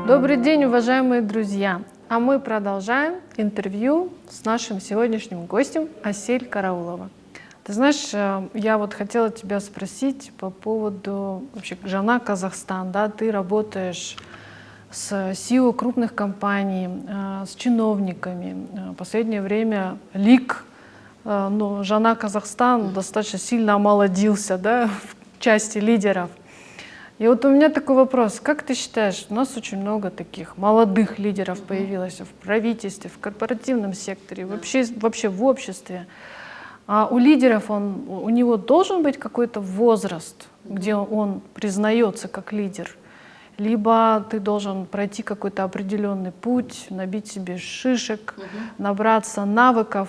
Добрый день, уважаемые друзья! А мы продолжаем интервью с нашим сегодняшним гостем Асель Караулова. Ты знаешь, я вот хотела тебя спросить по поводу вообще Жана Казахстан. Да? Ты работаешь с CEO крупных компаний, с чиновниками. В последнее время лик, но Жана Казахстан достаточно сильно омолодился, да, в части лидеров. И вот у меня такой вопрос. Как ты считаешь, у нас очень много таких молодых лидеров появилось в правительстве, в корпоративном секторе, вообще в обществе. А у лидеров у него должен быть какой-то возраст, где он признается как лидер? Либо ты должен пройти какой-то определенный путь, набить себе шишек, набраться навыков.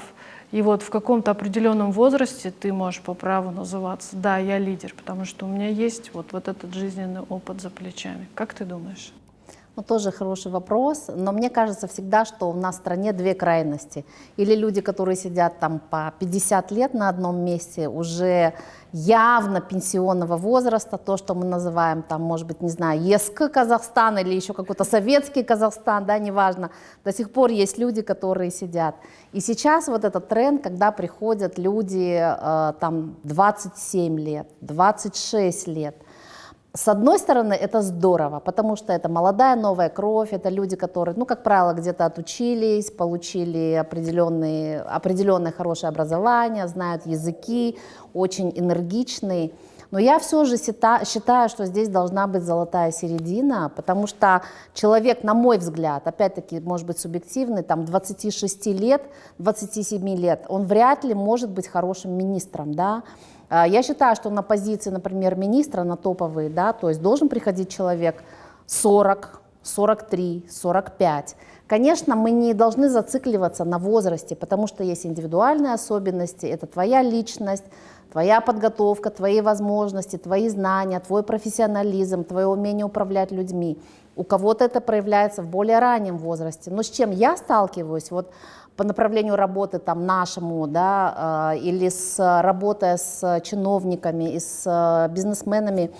И вот в каком-то определенном возрасте ты можешь по праву называться: да, я лидер, потому что у меня есть вот этот жизненный опыт за плечами. Как ты думаешь? Ну, тоже хороший вопрос, но мне кажется всегда, что у нас в стране две крайности. Или люди, которые сидят там по 50 лет на одном месте, уже явно пенсионного возраста, то, что мы называем там, может быть, не знаю, ЕСК Казахстан или еще какой-то советский Казахстан, да, неважно. До сих пор есть люди, которые сидят. И сейчас вот этот тренд, когда приходят люди там 27 лет, 26 лет. С одной стороны, это здорово, потому что это молодая новая кровь, это люди, которые, ну, как правило, где-то отучились, получили определенное хорошее образование, знают языки, очень энергичные. Но я все же считаю, что здесь должна быть золотая середина, потому что человек, на мой взгляд, опять-таки, может быть субъективный, там 26 лет, 27 лет, он вряд ли может быть хорошим министром, да. Я считаю, что на позиции, например, министра, на топовые, да, то есть должен приходить человек 40, 43, 45. Конечно, мы не должны зацикливаться на возрасте, потому что есть индивидуальные особенности, это твоя личность, твоя подготовка, твои возможности, твои знания, твой профессионализм, твое умение управлять людьми. У кого-то это проявляется в более раннем возрасте. Но с чем я сталкиваюсь, вот по направлению работы там нашему, да, или работая с чиновниками и с бизнесменами,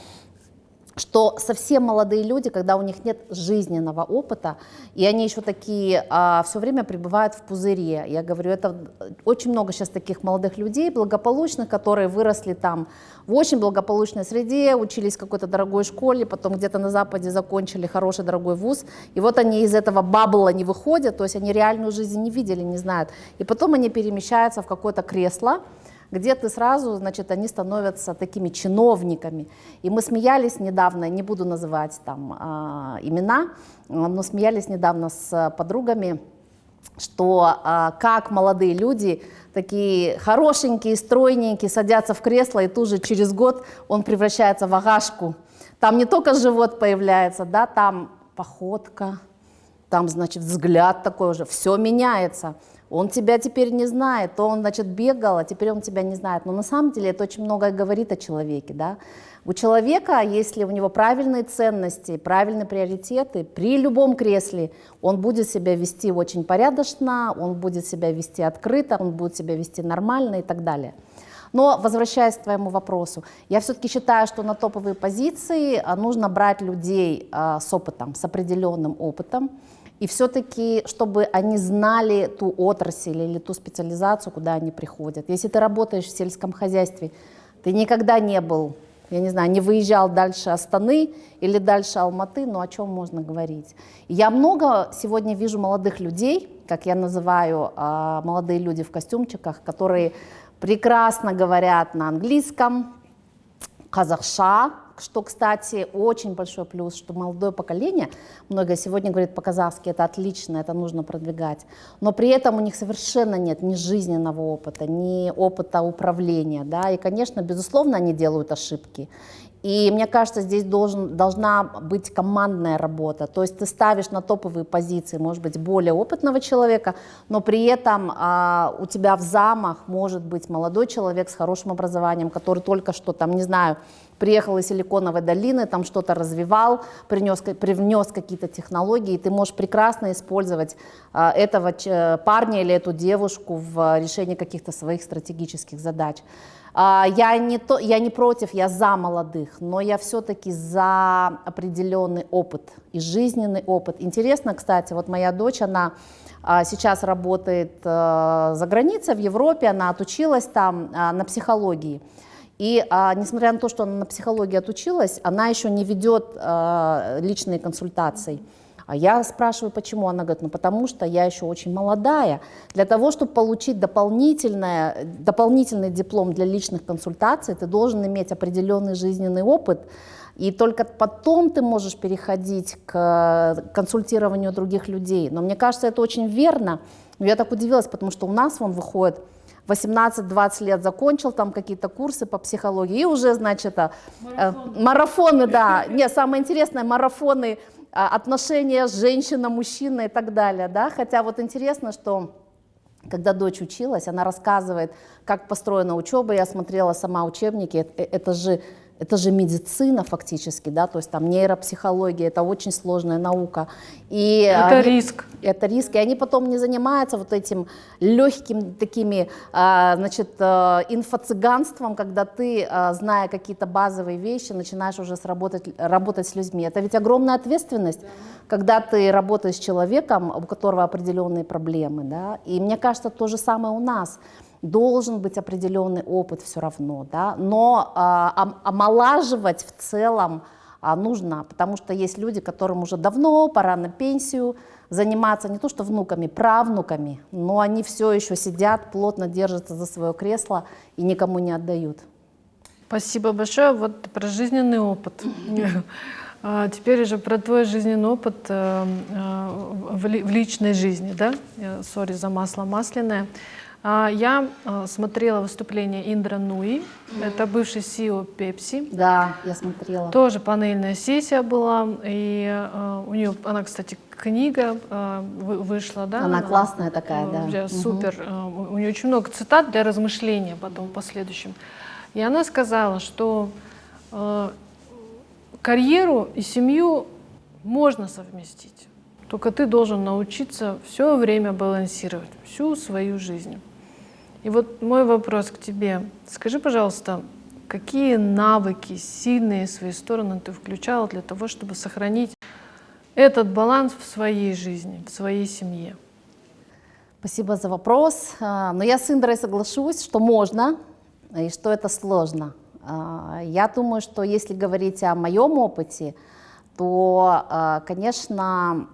что совсем молодые люди, когда у них нет жизненного опыта, и они еще такие все время пребывают в пузыре. Я говорю, это очень много сейчас таких молодых людей, благополучных, которые выросли там в очень благополучной среде, учились в какой-то дорогой школе, потом где-то на Западе закончили хороший дорогой вуз, и вот они из этого бабла не выходят, то есть они реальную жизнь не видели, не знают, и потом они перемещаются в какое-то кресло, где ты сразу, значит, они становятся такими чиновниками. И мы смеялись недавно, не буду называть там имена, но смеялись недавно с подругами, что как молодые люди, такие хорошенькие, стройненькие, садятся в кресло, и тут же через год он превращается в агашку. Там не только живот появляется, да, там походка, там, значит, взгляд такой уже, все меняется. Он тебя теперь не знает, то он, значит, бегал, а теперь он тебя не знает. Но на самом деле это очень многое говорит о человеке, да. У человека, если у него правильные ценности, правильные приоритеты, при любом кресле он будет себя вести очень порядочно, он будет себя вести открыто, он будет себя вести нормально и так далее. Но, возвращаясь к твоему вопросу, я все-таки считаю, что на топовые позиции нужно брать людей с опытом, с определенным опытом, и все-таки, чтобы они знали ту отрасль или ту специализацию, куда они приходят. Если ты работаешь в сельском хозяйстве, ты никогда не был, я не знаю, не выезжал дальше Астаны или дальше Алматы, ну о чем можно говорить? Я много сегодня вижу молодых людей, как я называю, молодые люди в костюмчиках, которые прекрасно говорят на английском, казахша, что, кстати, очень большой плюс, что молодое поколение, многое сегодня говорит по-казахски, это отлично, это нужно продвигать, но при этом у них совершенно нет ни жизненного опыта, ни опыта управления, да, и, конечно, безусловно, они делают ошибки. И мне кажется, здесь должна быть командная работа, то есть ты ставишь на топовые позиции, может быть, более опытного человека, но при этом у тебя в замах может быть молодой человек с хорошим образованием, который только что, там, не знаю, приехал из Силиконовой долины, там что-то развивал, привнес какие-то технологии, и ты можешь прекрасно использовать этого парня или эту девушку в решении каких-то своих стратегических задач. Я не против, я за молодых, но я все-таки за определенный опыт и жизненный опыт. Интересно, кстати, вот моя дочь, она сейчас работает за границей, в Европе, она отучилась там на психологии. И несмотря на то, что она на психологии отучилась, она еще не ведет личные консультации. А я спрашиваю, почему? Она говорит, ну потому что я еще очень молодая. Для того, чтобы получить дополнительный диплом для личных консультаций, ты должен иметь определенный жизненный опыт, и только потом ты можешь переходить к консультированию других людей. Но мне кажется, это очень верно. Я так удивилась, потому что у нас вон выходит 18-20 лет закончил там какие-то курсы по психологии, и уже, значит, марафоны, да. Не, самое интересное, марафоны, отношения женщина, мужчина и так далее, да. Хотя вот интересно, что когда дочь училась, она рассказывает, как построена учеба, я смотрела сама учебники, это же медицина фактически, да, то есть там нейропсихология, это очень сложная наука. И это риск. Это риск, и они потом не занимаются вот этим легким такими, значит, инфо-цыганством, когда ты, зная какие-то базовые вещи, начинаешь уже работать с людьми. Это ведь огромная ответственность, когда ты работаешь с человеком, у которого определенные проблемы, да, и мне кажется, то же самое у нас. Должен быть определенный опыт все равно, да? Но омолаживать в целом нужно, потому что есть люди, которым уже давно пора на пенсию, заниматься не то что внуками, правнуками, но они все еще сидят, плотно держатся за свое кресло и никому не отдают. Спасибо большое. Вот про жизненный опыт. Теперь уже про твой жизненный опыт в личной жизни, да? Сори за масло масляное. Я смотрела выступление Индра Нуи, это бывший CEO Pepsi. Да, я смотрела. Тоже панельная сессия была, и у нее, она, кстати, книга вышла, да? Она классная такая, да. Супер. У нее очень много цитат для размышления потом в последующем. И она сказала, что карьеру и семью можно совместить, только ты должен научиться все время балансировать, всю свою жизнь. И вот мой вопрос к тебе. Скажи, пожалуйста, какие навыки, сильные свои стороны ты включала для того, чтобы сохранить этот баланс в своей жизни, в своей семье? Спасибо за вопрос. Но я с Индрой соглашусь, что можно и что это сложно. Я думаю, что если говорить о моем опыте, то, конечно,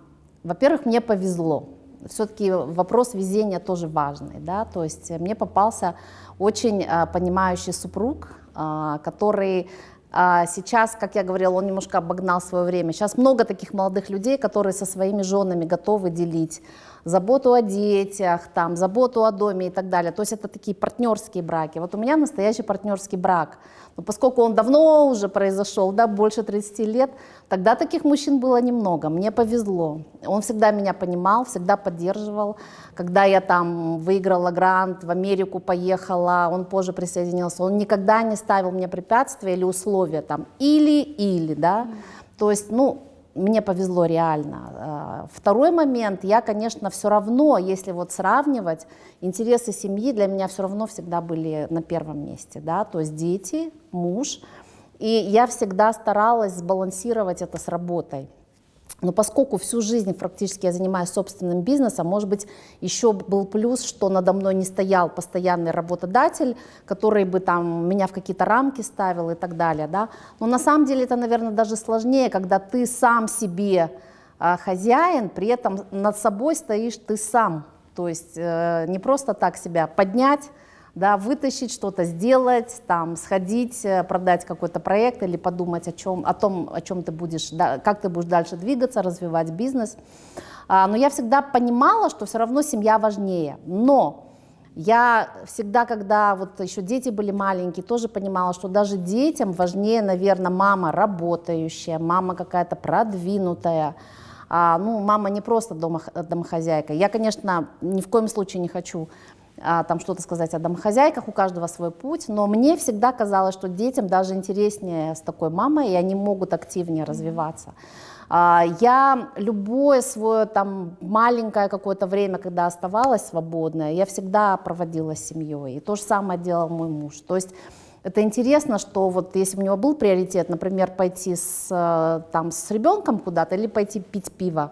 во-первых, мне повезло. Все-таки вопрос везения тоже важный, да, то есть мне попался очень понимающий супруг, который сейчас, как я говорила, он немножко обогнал свое время. Сейчас много таких молодых людей, которые со своими женами готовы делить заботу о детях, там, заботу о доме и так далее. То есть это такие партнерские браки. Вот у меня настоящий партнерский брак. Но поскольку он давно уже произошел, да, больше 30 лет, тогда таких мужчин было немного. Мне повезло. Он всегда меня понимал, всегда поддерживал. Когда я там выиграла грант, в Америку поехала, он позже присоединился. Он никогда не ставил мне препятствия или условия там или, да. То есть, ну, мне повезло реально. Второй момент, я, конечно, все равно, если вот сравнивать, интересы семьи для меня все равно всегда были на первом месте, да, то есть дети, муж, и я всегда старалась сбалансировать это с работой. Но поскольку всю жизнь практически я занимаюсь собственным бизнесом, может быть, еще был плюс, что надо мной не стоял постоянный работодатель, который бы там меня в какие-то рамки ставил и так далее, да. Но на самом деле это, наверное, даже сложнее, когда ты сам себе хозяин, при этом над собой стоишь ты сам. То есть не просто так себя поднять, да, вытащить что-то, сделать, там, сходить, продать какой-то проект или подумать о том, о чем ты будешь, да, как ты будешь дальше двигаться, развивать бизнес. Но я всегда понимала, что все равно семья важнее. Но я всегда, когда вот еще дети были маленькие, тоже понимала, что даже детям важнее, наверное, мама работающая, мама какая-то продвинутая. Ну, мама не просто домохозяйка. Я, конечно, ни в коем случае не хочу там что-то сказать о домохозяйках, у каждого свой путь, но мне всегда казалось, что детям даже интереснее с такой мамой, и они могут активнее развиваться. Я любое свое там маленькое какое-то время, когда оставалась свободная, я всегда проводила с семьей, и то же самое делал мой муж. То есть это интересно, что вот если у него был приоритет, например, пойти с ребенком куда-то или пойти пить пиво,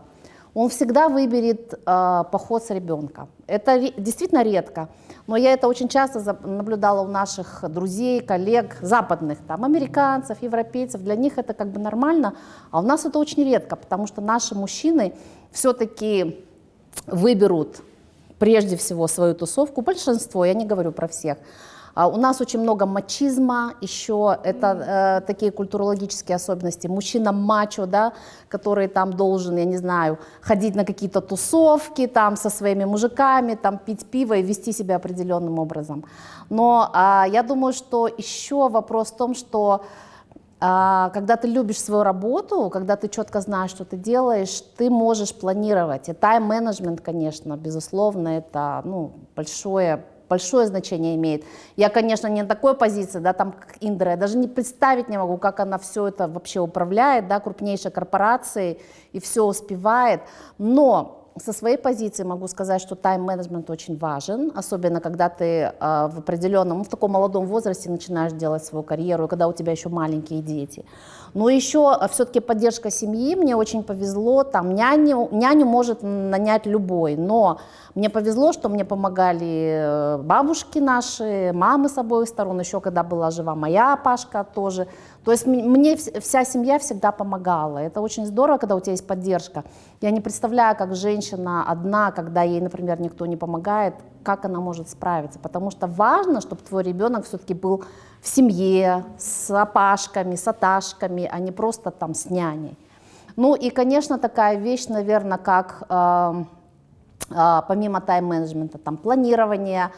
он всегда выберет поход с ребенком. Это действительно редко, но я это очень часто наблюдала у наших друзей, коллег, западных, там, американцев, европейцев. Для них это как бы нормально, а у нас это очень редко, потому что наши мужчины все-таки выберут прежде всего свою тусовку, большинство, я не говорю про всех. У нас очень много мачизма, еще это такие культурологические особенности. Мужчина мачо, да, который там должен, я не знаю, ходить на какие-то тусовки там со своими мужиками, там пить пиво и вести себя определенным образом. Но я думаю, что еще вопрос в том, что когда ты любишь свою работу, когда ты четко знаешь, что ты делаешь, ты можешь планировать. И тайм-менеджмент, конечно, безусловно, это большое значение имеет. Я, конечно, не на такой позиции, да, там, как Индра, я даже не представить не могу, как она все это вообще управляет, да, крупнейшей корпорацией и все успевает, но со своей позиции могу сказать, что тайм-менеджмент очень важен, особенно когда ты в определенном, в таком молодом возрасте начинаешь делать свою карьеру, когда у тебя еще маленькие дети. Но еще все-таки поддержка семьи, мне очень повезло, там няню может нанять любой, но мне повезло, что мне помогали бабушки наши, мамы с обоих сторон, еще когда была жива моя Пашка тоже. То есть мне вся семья всегда помогала. Это очень здорово, когда у тебя есть поддержка. Я не представляю, как женщина одна, когда ей, например, никто не помогает, как она может справиться. Потому что важно, чтобы твой ребенок все-таки был в семье, с опашками, с аташками, а не просто там с няней. Ну и, конечно, такая вещь, наверное, как помимо тайм-менеджмента, там, планирование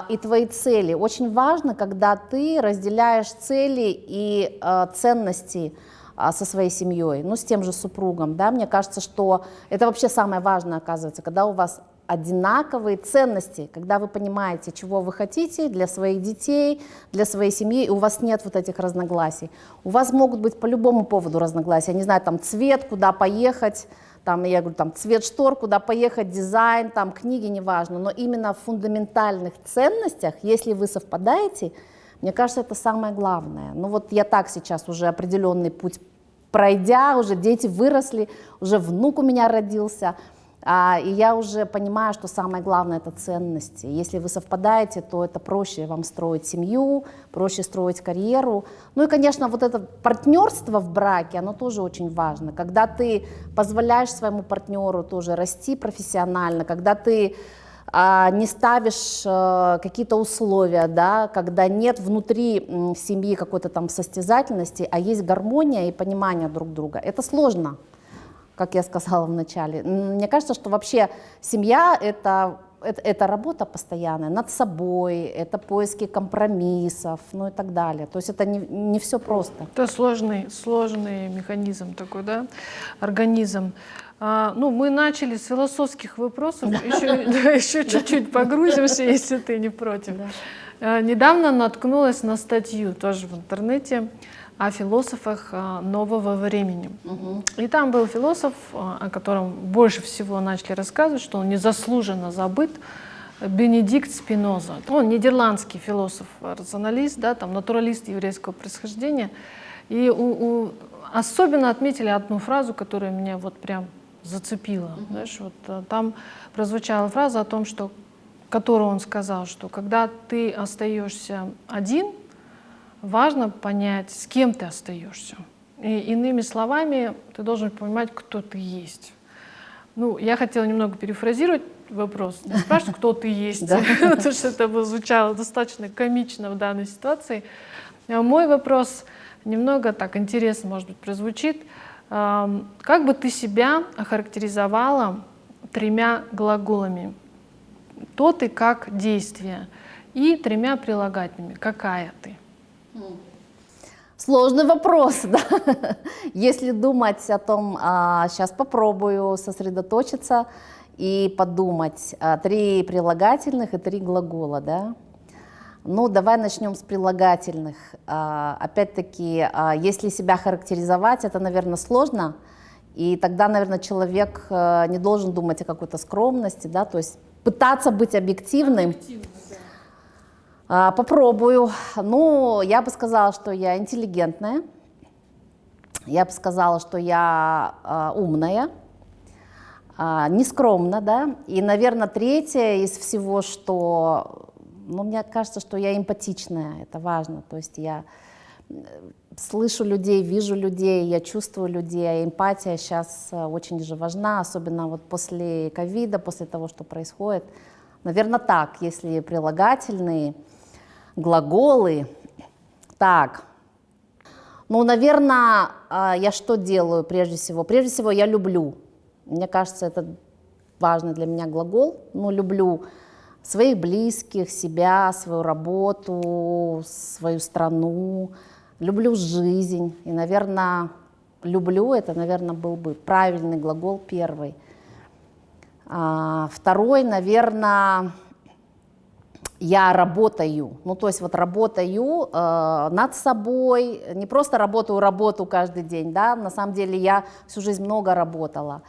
и твои цели. Очень важно, когда ты разделяешь цели и ценности со своей семьей, ну, с тем же супругом, да, мне кажется, что это вообще самое важное, оказывается, когда у вас одинаковые ценности, когда вы понимаете, чего вы хотите для своих детей, для своей семьи, и у вас нет вот этих разногласий. У вас могут быть по любому поводу разногласия, я не знаю, там, цвет, куда поехать, там, я говорю, там, цвет штор, куда поехать, дизайн, там, книги, неважно, но именно в фундаментальных ценностях, если вы совпадаете, мне кажется, это самое главное. Ну вот я так сейчас уже определенный путь пройдя, уже дети выросли, уже внук у меня родился, и я уже понимаю, что самое главное — это ценности. Если вы совпадаете, то это проще вам строить семью, проще строить карьеру. Ну и, конечно, вот это партнерство в браке, оно тоже очень важно. Когда ты позволяешь своему партнеру тоже расти профессионально, когда ты не ставишь какие-то условия, да, когда нет внутри семьи какой-то там состязательности, а есть гармония и понимание друг друга. Это сложно, как я сказала в начале. Мне кажется, что вообще семья — это работа постоянная над собой, это поиски компромиссов, ну и так далее. То есть это не все просто. Это сложный механизм такой, да, организм. Ну, мы начали с философских вопросов, еще чуть-чуть погрузимся, если ты не против. Недавно наткнулась на статью тоже в интернете о философах нового времени. И там был философ, о котором больше всего начали рассказывать, что он незаслуженно забыт, Бенедикт Спиноза. Он нидерландский философ-рационалист, да, там, натуралист еврейского происхождения. И особенно отметили одну фразу, которая меня вот прям зацепила. Знаешь, вот, там прозвучала фраза о том, что, которую он сказал, что когда ты остаешься один, важно понять, с кем ты остаешься. И иными словами, ты должен понимать, кто ты есть. Ну, я хотела немного перефразировать вопрос. Не спрашивать, кто ты есть, потому что это звучало достаточно комично в данной ситуации. Мой вопрос немного так интересно, может быть, прозвучит. Как бы ты себя охарактеризовала 3 глаголами? То ты как действие и 3 прилагательными. Какая ты? Сложный вопрос, да? Если думать о том, сейчас попробую сосредоточиться и подумать. 3 прилагательных и 3 глагола, да? Ну, давай начнем с прилагательных. Опять-таки, если себя характеризовать, это, наверное, сложно, и тогда, наверное, человек не должен думать о какой-то скромности, да, то есть пытаться быть объективным. Попробую. Ну, я бы сказала, что я интеллигентная, я бы сказала, что я умная, нескромна, да, и, наверное, третье из всего, что, ну, мне кажется, что я эмпатичная, это важно, то есть я слышу людей, вижу людей, я чувствую людей, а эмпатия сейчас очень же важна, особенно вот после ковида, после того, что происходит. Наверное, так, если прилагательные, глаголы. Так, ну, наверное, я что делаю прежде всего? Прежде всего, я люблю. Мне кажется, это важный для меня глагол. Ну, люблю своих близких, себя, свою работу, свою страну. Люблю жизнь. И, наверное, люблю, это, наверное, был бы правильный глагол первый. Второй, наверное, я работаю. Ну, то есть вот работаю над собой, не просто работаю работу каждый день, да, на самом деле я всю жизнь много работала.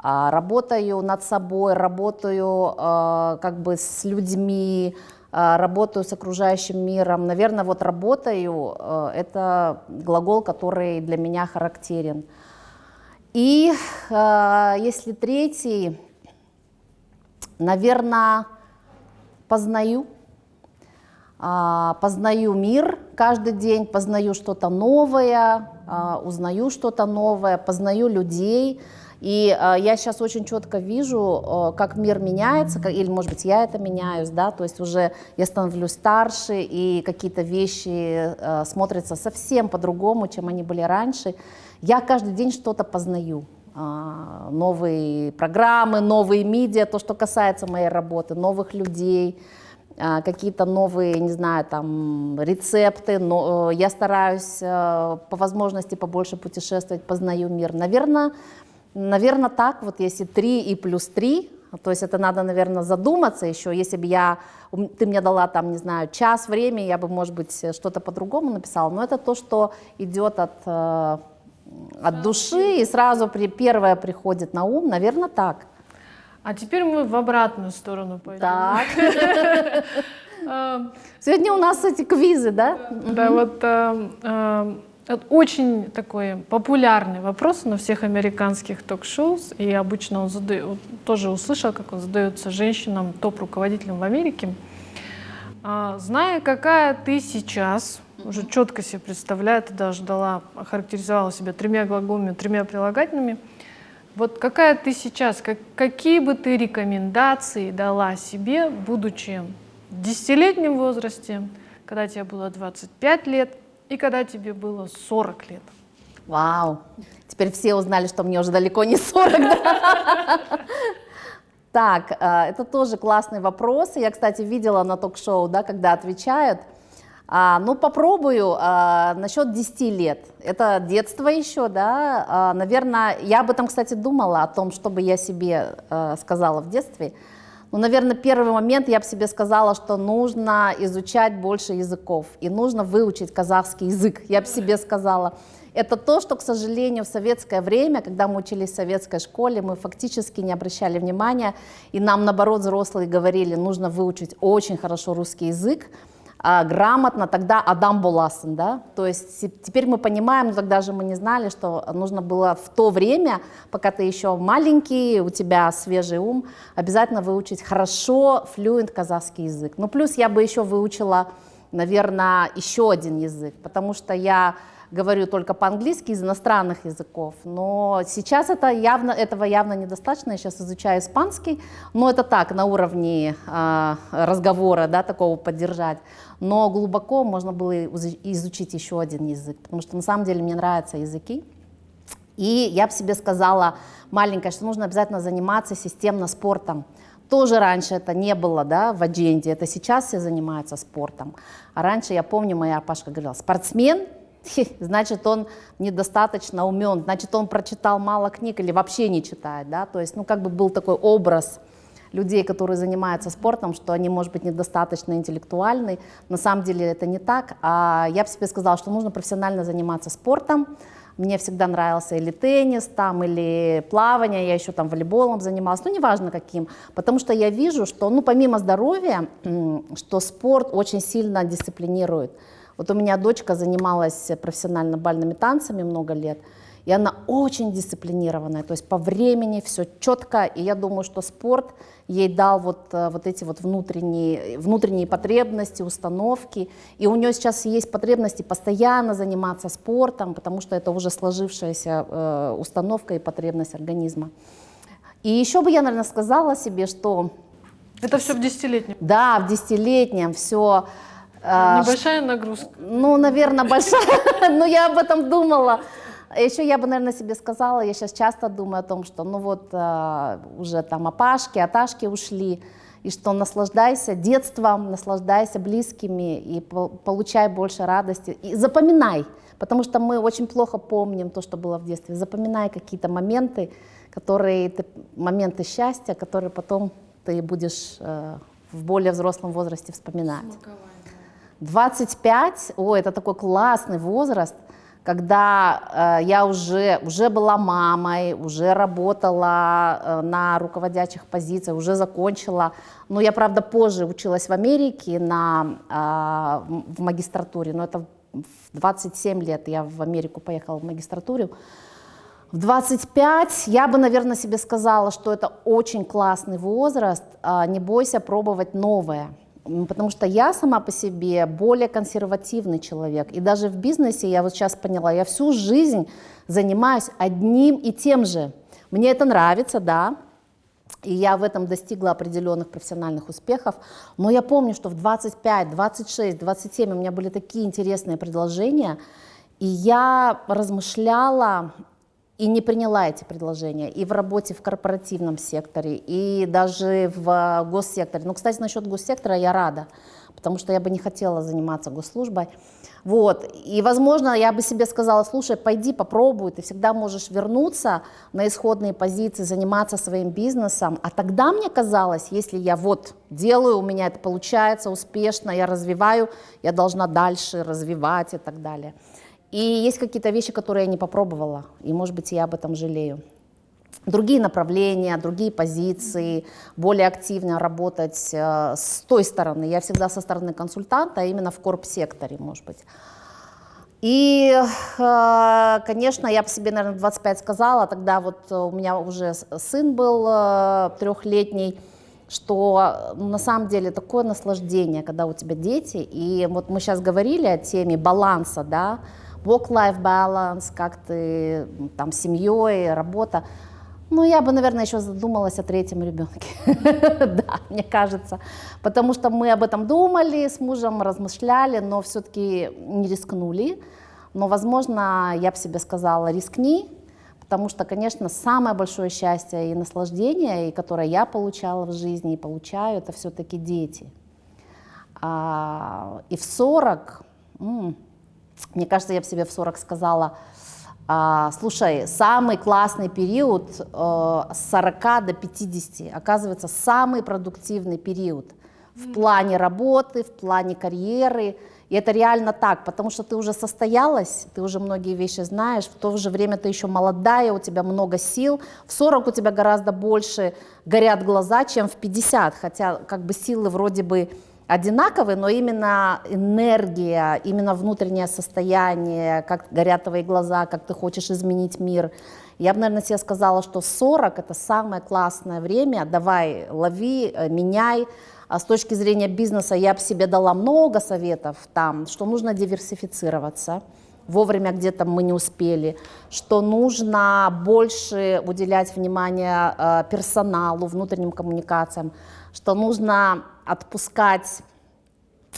Работаю над собой, работаю как бы с людьми, работаю с окружающим миром. Наверное, вот работаю – это глагол, который для меня характерен. И если третий, наверное, познаю. Познаю мир каждый день, познаю что-то новое, узнаю что-то новое, познаю людей. И я сейчас очень четко вижу, как мир меняется, или, может быть, я это меняюсь, да, то есть уже я становлюсь старше, и какие-то вещи смотрятся совсем по-другому, чем они были раньше. Я каждый день что-то познаю. Новые программы, новые медиа, то, что касается моей работы, новых людей, какие-то новые, не знаю, там, рецепты, но я стараюсь по возможности побольше путешествовать, познаю мир. Наверное, так, вот если 3 и плюс 3, то есть это надо, наверное, задуматься еще, если бы ты мне дала, там, не знаю, час времени, я бы, может быть, что-то по-другому написала, но это то, что идет от души, и сразу первое приходит на ум, наверное, так. А теперь мы в обратную сторону пойдем. Так. Сегодня у нас эти квизы, да? Да, вот это очень такой популярный вопрос на всех американских ток-шоу, и обычно он тоже услышал, как он задается женщинам, топ-руководителям в Америке. Зная, какая ты сейчас, уже четко себе представляю, ты даже охарактеризовала себя 3 глаголами, 3 прилагательными, вот какая ты сейчас, какие бы ты рекомендации дала себе, будучи в 10-летнем возрасте, когда тебе было 25 лет, и когда тебе было 40 лет. Вау! Теперь все узнали, что мне уже далеко не 40. Да? Так, это тоже классный вопрос. Я, кстати, видела на ток-шоу, да, когда отвечают. Ну, попробую насчет 10 лет. Это детство еще, да. Наверное, я об этом, кстати, думала, о том, что бы я себе сказала в детстве. Ну, наверное, первый момент я бы себе сказала, что нужно изучать больше языков и нужно выучить казахский язык, я бы себе сказала. Это то, что, к сожалению, в советское время, когда мы учились в советской школе, мы фактически не обращали внимания, и нам, наоборот, взрослые говорили, нужно выучить очень хорошо русский язык, грамотно, тогда адам боласын, да, то есть теперь мы понимаем, но тогда же мы не знали, что нужно было в то время, пока ты еще маленький, у тебя свежий ум, обязательно выучить хорошо, fluent казахский язык. Ну, плюс я бы еще выучила, наверное, еще один язык, потому что я говорю только по-английски из иностранных языков, но сейчас этого явно недостаточно, я сейчас изучаю испанский, но это так, на уровне разговора, да, такого поддержать, но глубоко можно было изучить еще один язык, потому что на самом деле мне нравятся языки, и я бы себе сказала, маленькая, что нужно обязательно заниматься системно спортом. Тоже раньше это не было, да, в адженде, это сейчас все занимаются спортом, а раньше, я помню, моя Пашка говорила, спортсмен, значит, он недостаточно умен, значит, он прочитал мало книг или вообще не читает, да, то есть, ну, как бы был такой образ людей, которые занимаются спортом, что они, может быть, недостаточно интеллектуальны. На самом деле это не так. А я бы себе сказала, что нужно профессионально заниматься спортом. Мне всегда нравился или теннис, там, или плавание, я еще там волейболом занималась, ну, неважно каким, потому что я вижу, что, ну, помимо здоровья, что спорт очень сильно дисциплинирует. Вот у меня дочка занималась профессионально бальными танцами много лет, и она очень дисциплинированная, то есть по времени все четко, и я думаю, что спорт ей дал вот эти вот внутренние потребности, установки, и у нее сейчас есть потребности постоянно заниматься спортом, потому что это уже сложившаяся установка и потребность организма. И еще бы я, наверное, сказала себе, что... Это все в 10-летнем? Да, в 10-летнем все... Небольшая нагрузка? Ну, наверное, большая, но я об этом думала. Еще я бы, наверное, себе сказала, я сейчас часто думаю о том, что ну вот уже там опашки, аташки ушли, и что наслаждайся детством, наслаждайся близкими и получай больше радости. И запоминай, потому что мы очень плохо помним то, что было в детстве. Запоминай какие-то моменты, моменты счастья, которые потом ты будешь в более взрослом возрасте вспоминать. 25, это такой классный возраст, когда я уже была мамой, уже работала на руководящих позициях, уже закончила. Но я, правда, позже училась в Америке в магистратуре, но это в 27 лет я в Америку поехала в магистратуру. В 25 я бы, наверное, себе сказала, что это очень классный возраст, не бойся пробовать новое. Потому что я сама по себе более консервативный человек. И даже в бизнесе, я вот сейчас поняла, я всю жизнь занимаюсь одним и тем же. Мне это нравится, да, и я в этом достигла определенных профессиональных успехов. Но я помню, что в 25, 26, 27 у меня были такие интересные предложения, и я размышляла и не приняла эти предложения и в работе в корпоративном секторе, и даже в госсекторе. Ну, кстати, насчет госсектора я рада, потому что я бы не хотела заниматься госслужбой. Вот. И, возможно, я бы себе сказала, слушай, пойди попробуй, ты всегда можешь вернуться на исходные позиции, заниматься своим бизнесом. А тогда мне казалось, если я вот делаю, у меня это получается успешно, я развиваю, я должна дальше развивать и так далее. И есть какие-то вещи, которые я не попробовала, и, может быть, я об этом жалею. Другие направления, другие позиции, более активно работать с той стороны. Я всегда со стороны консультанта, а именно в корп-секторе, может быть. И, конечно, я по себе, наверное, 25 сказала, тогда вот у меня уже сын был 3-летний, что на самом деле такое наслаждение, когда у тебя дети. И вот мы сейчас говорили о теме баланса, да, work-life balance, как ты там с семьей, работа. Ну, я бы, наверное, еще задумалась о 3-м ребенке, да, мне кажется, потому что мы об этом думали с мужем, размышляли, но все-таки не рискнули. Но, возможно, я бы себе сказала, рискни, потому что, конечно, самое большое счастье и наслаждение, и которое я получала в жизни и получаю, это все-таки дети. И в 40... Мне кажется, я бы себе в 40 сказала, слушай, самый классный период с 40 до 50, оказывается, самый продуктивный период в плане работы, в плане карьеры. И это реально так, потому что ты уже состоялась, ты уже многие вещи знаешь, в то же время ты еще молодая, у тебя много сил. В 40 у тебя гораздо больше горят глаза, чем в 50, хотя как бы силы вроде бы одинаковые, но именно энергия, именно внутреннее состояние, как горят твои глаза, как ты хочешь изменить мир. Я бы, наверное, себе сказала, что 40 – это самое классное время, давай, лови, меняй. А с точки зрения бизнеса я бы себе дала много советов, там, что нужно диверсифицироваться, вовремя где-то мы не успели, что нужно больше уделять внимание персоналу, внутренним коммуникациям, что нужно отпускать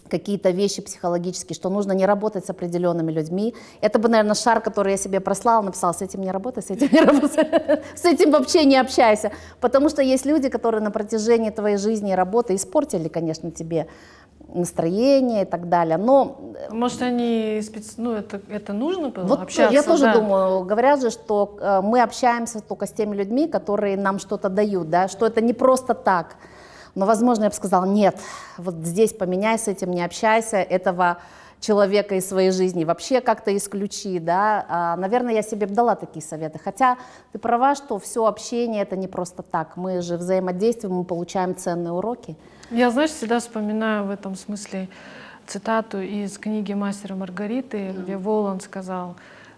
какие-то вещи психологические, что нужно не работать с определенными людьми. Это бы, наверное, шар, который я себе прослала, написала: с этим не работай, с этим не работай, с этим вообще не общайся. Потому что есть люди, которые на протяжении твоей жизни и работы испортили, конечно, тебе настроение и так далее. Но Может, они ну, это нужно было вот общаться? я тоже да. думаю, говорят же, что мы общаемся только с теми людьми, которые нам что-то дают, да, что это не просто так. Но, возможно, я бы сказала: нет, вот здесь поменяй, с этим не общайся, этого человека из своей жизни вообще как-то исключи, да. Наверное, я себе бы дала такие советы. Хотя ты права, что все общение — это не просто так. Мы же взаимодействуем, мы получаем ценные уроки. Я, знаешь, всегда вспоминаю в этом смысле цитату из книги «Мастера и Маргариты», где Воланд сказал: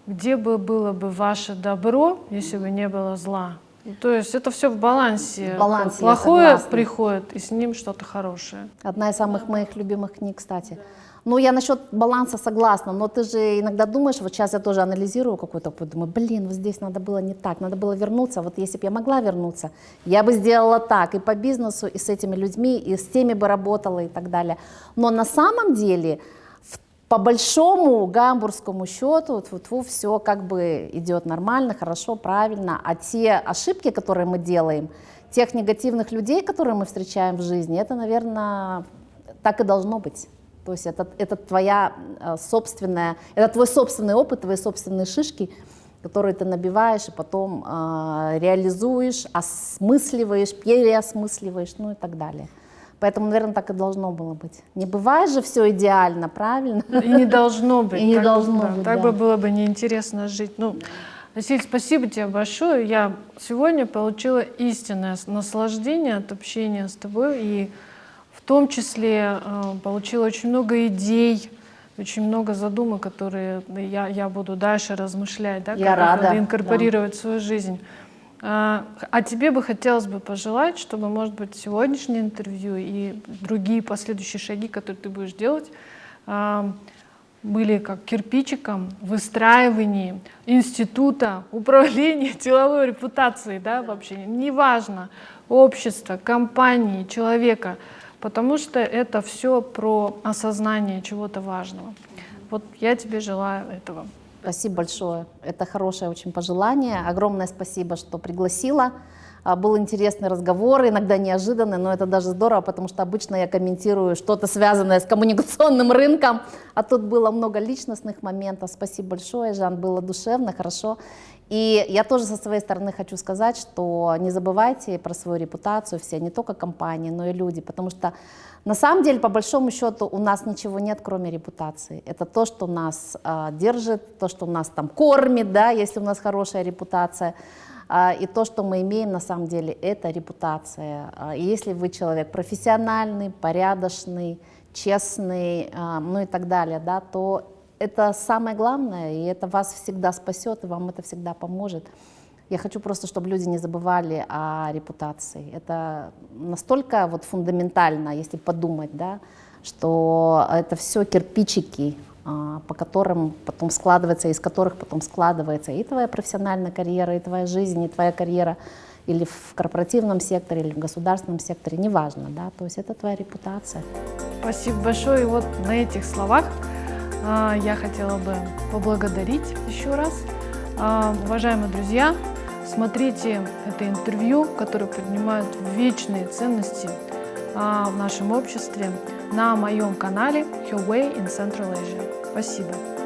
«Где бы было бы ваше добро, если бы не было зла?» То есть это все в балансе. В балансе, я Плохое согласна. приходит, и с ним что-то хорошее. Одна из самых моих любимых книг, кстати. Ну, я насчет баланса согласна, но ты же иногда думаешь, вот сейчас я тоже анализирую какой-то опыт, думаю: блин, вот здесь надо было не так, надо было вернуться, вот если бы я могла вернуться, я бы сделала так и по бизнесу, и с этими людьми, и с теми бы работала и так далее. Но на самом деле, по большому гамбургскому счету, все как бы идет нормально, хорошо, правильно, а те ошибки, которые мы делаем, тех негативных людей, которые мы встречаем в жизни, это, наверное, так и должно быть. То есть это твоя собственная, это твой собственный опыт, твои собственные шишки, которые ты набиваешь и потом реализуешь, осмысливаешь, переосмысливаешь, ну и так далее. Поэтому, наверное, так и должно было быть. Не бывает же все идеально, правильно? И не должно быть. И не должно быть, Так да. бы было бы неинтересно жить. Ну, Асиль, спасибо тебе большое. Я сегодня получила истинное наслаждение от общения с тобой. И в том числе получила очень много идей, очень много задумок, которые я буду дальше размышлять, да, Я как рада, их инкорпорировать в свою жизнь. А тебе бы хотелось бы пожелать, чтобы, может быть, сегодняшнее интервью и другие последующие шаги, которые ты будешь делать, были как кирпичиком в выстраивании института управления деловой репутацией, да, вообще, неважно, общества, компании, человека, потому что это все про осознание чего-то важного. Вот я тебе желаю этого. Спасибо большое. Это хорошее очень пожелание. Огромное спасибо, что пригласила. Был интересный разговор, иногда неожиданный, но это даже здорово, потому что обычно я комментирую что-то связанное с коммуникационным рынком, а тут было много личностных моментов. Спасибо большое, Жан, было душевно, хорошо. И я тоже со своей стороны хочу сказать, что не забывайте про свою репутацию все, не только компании, но и люди, потому что на самом деле, по большому счету, у нас ничего нет, кроме репутации. Это то, что нас держит, то, что нас там кормит, да, если у нас хорошая репутация. И то, что мы имеем на самом деле, это репутация. И если вы человек профессиональный, порядочный, честный, ну и так далее, да, то это самое главное, и это вас всегда спасет, и вам это всегда поможет. Я хочу просто, чтобы люди не забывали о репутации. Это настолько вот фундаментально, если подумать, да, что это все кирпичики, по которым потом складывается, из которых потом складывается и твоя профессиональная карьера, и твоя жизнь, и твоя карьера или в корпоративном секторе, или в государственном секторе, неважно, да, то есть это твоя репутация. Спасибо большое. И вот на этих словах я хотела бы поблагодарить еще раз. Уважаемые друзья, смотрите это интервью, которое поднимает вечные ценности в нашем обществе на моем канале Her Way in Central Asia. Спасибо.